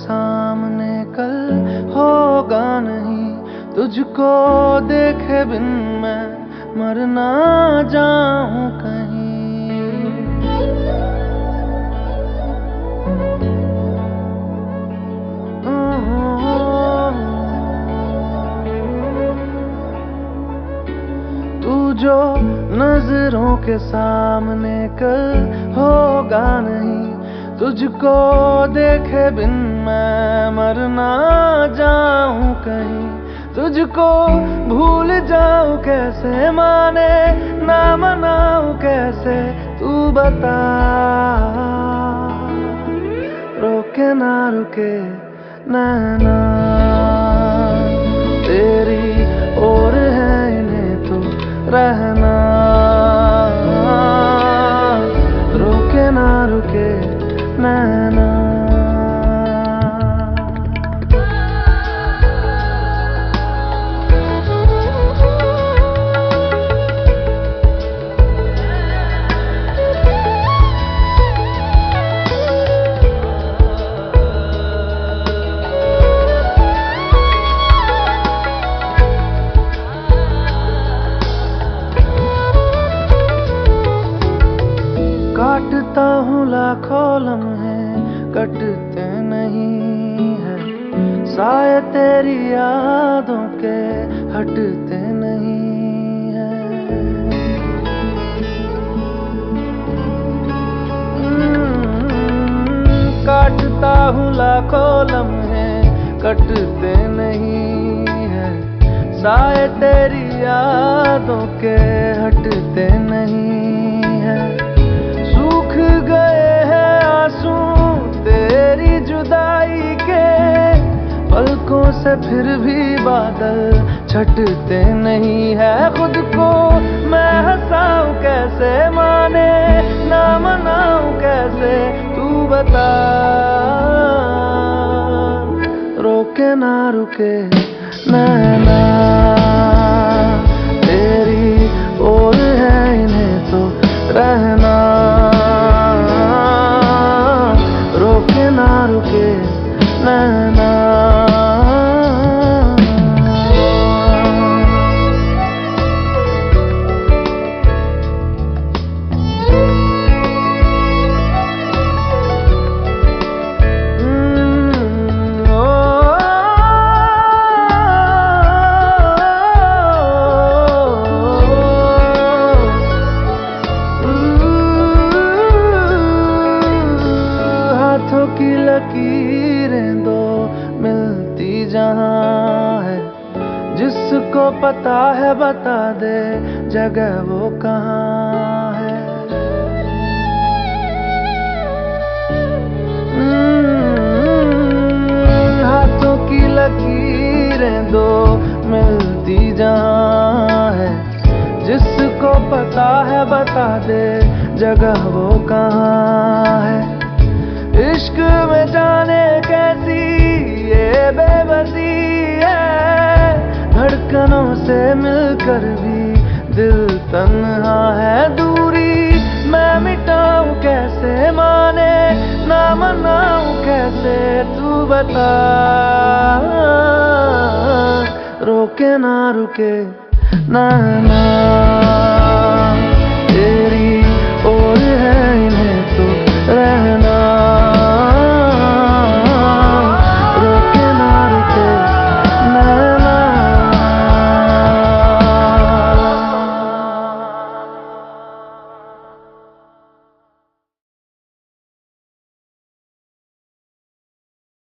सामने कल होगा नहीं, तुझको देखे बिन मैं मर ना जाऊं कहीं। तू जो नजरों के सामने कल होगा नहीं, तुझको देखे बिन मैं मर ना जाऊं कहीं। तुझको भूल जाऊं कैसे, माने ना मनाऊं कैसे, तू बता। रोके ना रुके नैना तेरी ओर है, इन्हें तो रहना। रोके ना रुके नैना। काटता हूँ लाखों लम्हे, कटते नहीं है साए तेरी यादों के, हटते नहीं है। काटता हूँ लाखों लम्हे, कटते नहीं है साए तेरी यादों के, हटते नहीं है। सूख गए हैं आंसू तेरी जुदाई के, पलकों से फिर भी बादल छटते नहीं है। खुद को मैं हंसाऊं कैसे, माने ना मनाऊं कैसे, तू बता। रोके ना रुके नैना तेरी ओर है, इन्हें तो रहना। रोके ना रुके नैना। की लकीरें दो मिलती जहां है, जिसको पता है बता दे जगह वो कहाँ है। हाथों की लकीरें दो मिलती जहां है, जिसको पता है बता दे जगह वो कहाँ है। इश्क में जाने कैसी ये बेबसी है, धड़कनों से मिलकर भी दिल तन्हा है। दूरी मैं मिटाऊं कैसे, माने ना मनाऊं कैसे, तू बता। रोके ना रुके नैना।